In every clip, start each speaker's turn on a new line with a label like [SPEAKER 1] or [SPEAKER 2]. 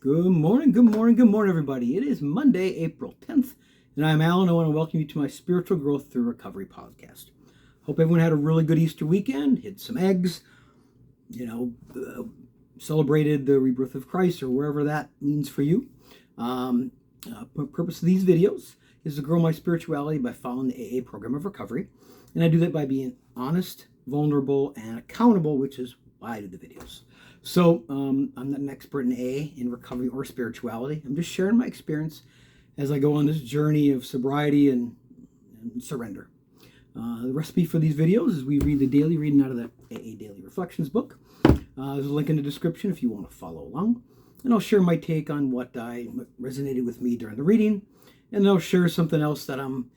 [SPEAKER 1] Good morning, good morning, good morning, everybody. It is Monday, April 10th, and I'm Alan. I want to welcome you to my Spiritual Growth Through Recovery podcast. Hope everyone had a really good Easter weekend, hid some eggs, celebrated the rebirth of Christ or wherever that means for you. Purpose of these videos is to grow my spirituality by following the AA program of recovery, and I do that by being honest, vulnerable, and accountable, which is why I do the videos. So I'm not an expert in AA, in recovery, or spirituality. I'm just sharing my experience as I go on this journey of sobriety and surrender. The recipe for these videos is we read the daily reading out of the AA Daily Reflections book. There's a link in the description if you want to follow along. And I'll share my take on what resonated with me during the reading. And I'll share something else that I'm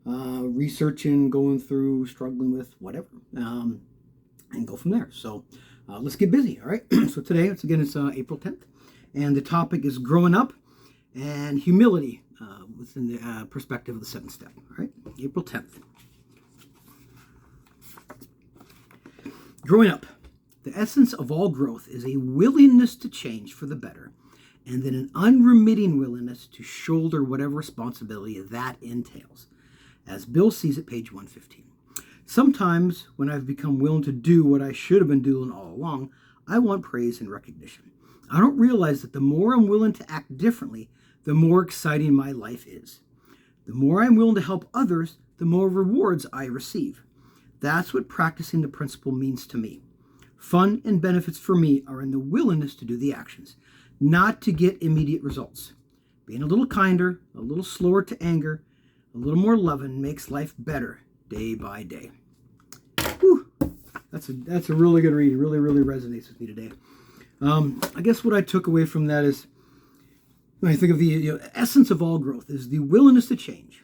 [SPEAKER 1] researching, going through, struggling with, whatever. And go from there. So let's get busy, all right? So today, it's April 10th, and the topic is growing up and humility within the perspective of the seventh step, all right? April 10th. Growing up. The essence of all growth is a willingness to change for the better, and then an unremitting willingness to shoulder whatever responsibility that entails, as Bill sees at page 115. Sometimes, when I've become willing to do what I should have been doing all along, I want praise and recognition. I don't realize that the more I'm willing to act differently, the more exciting my life is. The more I'm willing to help others, the more rewards I receive. That's what practicing the principle means to me. Fun and benefits for me are in the willingness to do the actions, not to get immediate results. Being a little kinder, a little slower to anger, a little more loving makes life better day by day. Whew. That's a really good read. It really, really resonates with me today. I guess what I took away from that is, when I think of the essence of all growth is the willingness to change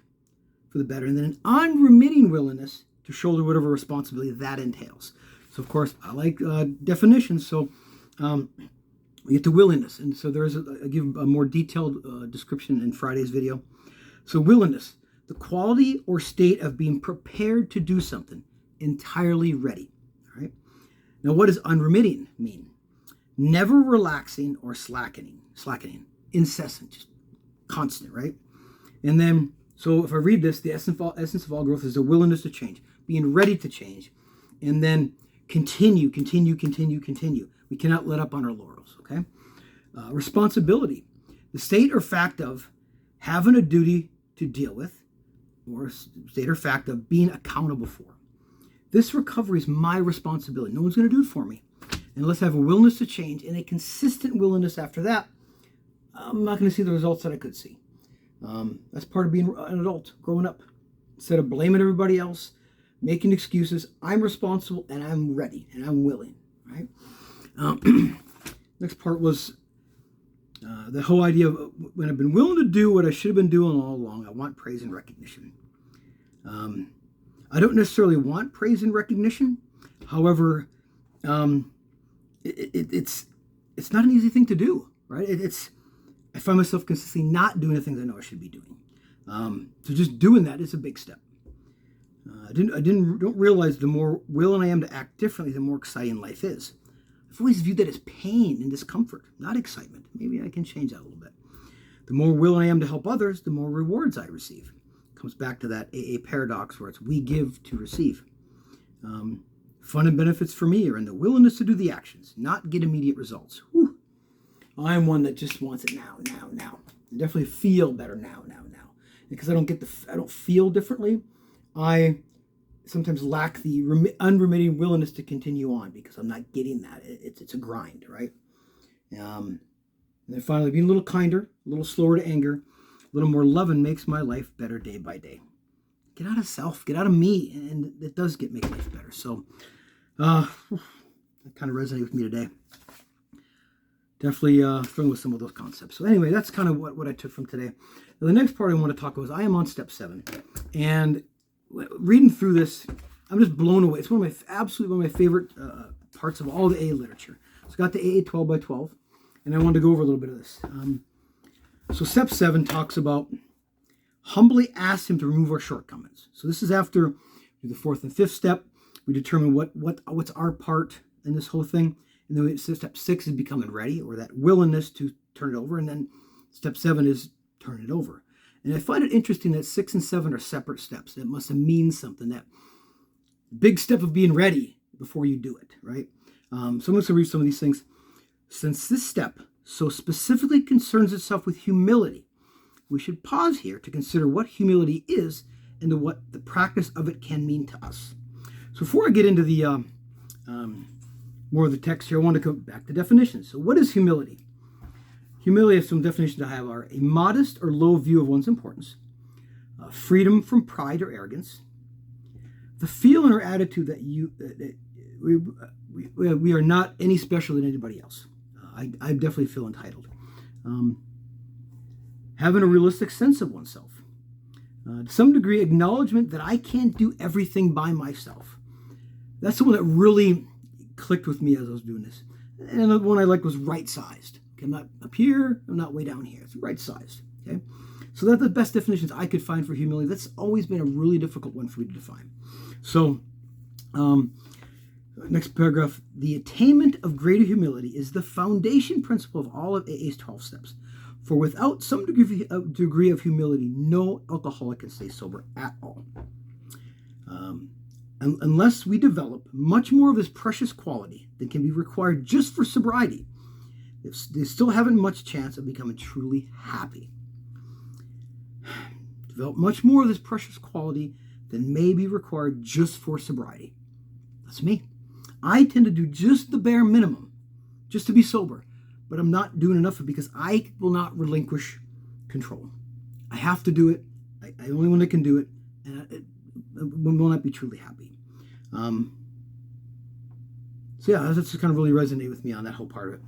[SPEAKER 1] for the better, and then an unremitting willingness to shoulder whatever responsibility that entails. So, of course, I like definitions, so we get to willingness. And so I give a more detailed description in Friday's video. So willingness, the quality or state of being prepared to do something, entirely ready. All right. Now, what does unremitting mean? Never relaxing or slackening, incessant, just constant, right? And then, so if I read this, the essence of all growth is the willingness to change, being ready to change, and then continue. We cannot let up on our laurels, okay? Responsibility, the state or fact of having a duty to deal with, or state or fact of being accountable for. This recovery is my responsibility. No one's going to do it for me. Unless I have a willingness to change and a consistent willingness after that, I'm not going to see the results that I could see. That's part of being an adult, growing up. Instead of blaming everybody else, making excuses, I'm responsible and I'm ready and I'm willing, right? Next part was the whole idea of when I've been willing to do what I should have been doing all along, I want praise and recognition. I don't necessarily want praise and recognition. However, it's not an easy thing to do, right? I find myself consistently not doing the things I know I should be doing. So just doing that is a big step. I don't realize the more willing I am to act differently, the more exciting life is. I've always viewed that as pain and discomfort, not excitement. Maybe I can change that a little bit. The more willing I am to help others, the more rewards I receive. It comes back to that AA paradox where it's we give to receive. Fun and benefits for me are in the willingness to do the actions, not get immediate results. Whew. I'm one that just wants it now. I definitely feel better now. Because I don't feel differently, I sometimes lack the unremitting willingness to continue on because I'm not getting that. It's a grind, right? And then finally, being a little kinder, a little slower to anger, a little more loving makes my life better day by day. Get out of self, get out of me, and it does make life better. So that kind of resonated with me today. Definitely struggling with some of those concepts. So anyway, that's kind of what I took from today. Now, the next part I want to talk about is I am on step 7. And reading through this, I'm just blown away. It's absolutely one of my favorite parts of all the AA literature. So I got the AA 12 by 12, and I wanted to go over a little bit of this. So step 7 talks about humbly ask him to remove our shortcomings. So this is after the 4th and 5th step. We determine what's our part in this whole thing. And then step 6 is becoming ready, or that willingness to turn it over. And then step 7 is turn it over. And I find it interesting that 6 and 7 are separate steps. It must have means something. That big step of being ready before you do it, right? So I'm going to read some of these things. Since this step so specifically concerns itself with humility, we should pause here to consider what humility is and what the practice of it can mean to us. So before I get into the more of the text here, I want to go back to definitions. So what is humility? Humility, has some definitions I have, are a modest or low view of one's importance, freedom from pride or arrogance, the feeling or attitude that we are not any special than anybody else. I definitely feel entitled. Having a realistic sense of oneself. To some degree, acknowledgement that I can't do everything by myself. That's the one that really clicked with me as I was doing this. And the one I liked was right-sized. Okay, I'm not up here, I'm not way down here. It's right-sized. Okay, so that's the best definitions I could find for humility. That's always been a really difficult one for me to define. So, next paragraph. The attainment of greater humility is the foundation principle of all of AA's 12 steps. For without some degree of humility, no alcoholic can stay sober at all. Unless we develop much more of this precious quality than can be required just for sobriety, they still haven't much chance of becoming truly happy. Develop much more of this precious quality than may be required just for sobriety. That's me. I tend to do just the bare minimum just to be sober, but I'm not doing enough of it because I will not relinquish control. I have to do it. I the only one that can do it, and it will not be truly happy. So yeah, that's just kind of really resonate with me on that whole part of it.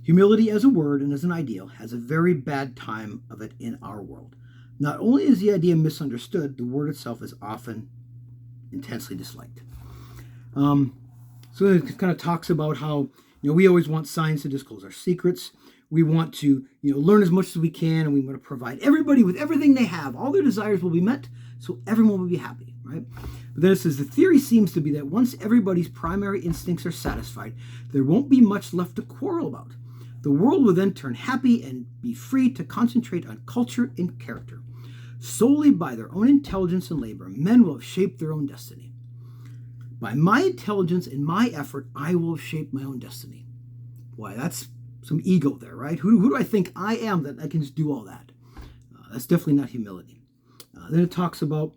[SPEAKER 1] Humility as a word and as an ideal has a very bad time of it in our world. Not only is the idea misunderstood, the word itself is often intensely disliked. So it kind of talks about how, we always want science to disclose our secrets. We want to, learn as much as we can, and we want to provide everybody with everything they have. All their desires will be met, so everyone will be happy, right? But then it says the theory seems to be that once everybody's primary instincts are satisfied, there won't be much left to quarrel about. The world will then turn happy and be free to concentrate on culture and character. Solely by their own intelligence and labor, men will have shaped their own destiny. By my intelligence and my effort, I will shape my own destiny. Why, that's some ego there, right? Who do I think I am that I can just do all that? That's definitely not humility. Then it talks about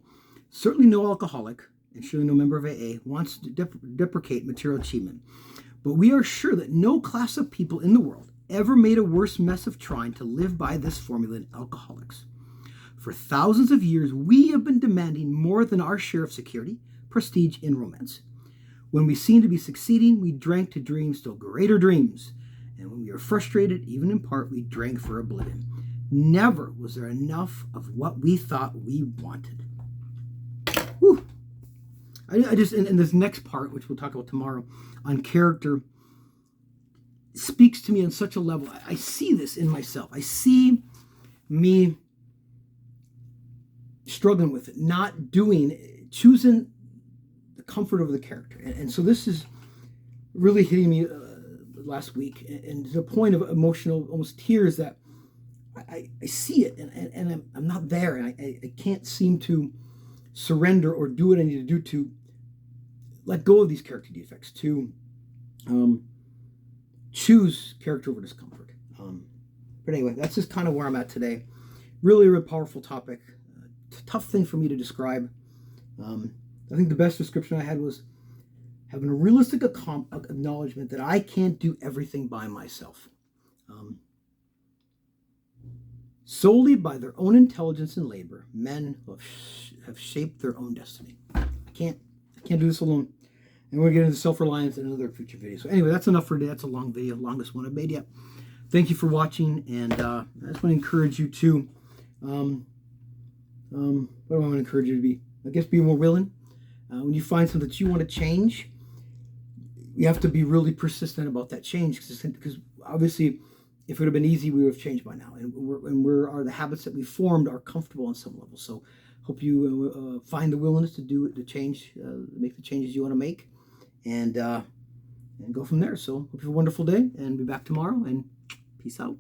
[SPEAKER 1] certainly no alcoholic, and surely no member of AA, wants to deprecate material achievement. But we are sure that no class of people in the world ever made a worse mess of trying to live by this formula than alcoholics. For thousands of years, we have been demanding more than our share of security, prestige, and romance. When we seemed to be succeeding, we drank to dream still greater dreams. And when we were frustrated, even in part, we drank for oblivion. Never was there enough of what we thought we wanted. Whew. I just, in this next part, which we'll talk about tomorrow, on character, speaks to me on such a level. I see this in myself. I see me struggling with it, not doing, choosing the comfort over the character. And so this is really hitting me last week, and to the point of emotional, almost tears, that I see it, and I'm not there, and I can't seem to surrender or do what I need to do to let go of these character defects, to choose character over discomfort. But anyway, that's just kind of where I'm at today. Really, really powerful topic. Tough thing for me to describe. I think the best description I had was having a realistic acknowledgement that I can't do everything by myself. Solely by their own intelligence and labor, men have shaped their own destiny. I can't do this alone. And we're going to get into self-reliance in another future video. So anyway, that's enough for today. That's a long video, longest one I've made yet. Thank you for watching, and I just want to encourage you to, what do I want to encourage you to be? I guess be more willing. When you find something that you want to change, you have to be really persistent about that change, because obviously, if it would have been easy, we would have changed by now. And the habits that we formed are comfortable on some level. So hope you find the willingness to change, make the changes you want to make. And and go from there. So hope you have a wonderful day and be back tomorrow, and peace out.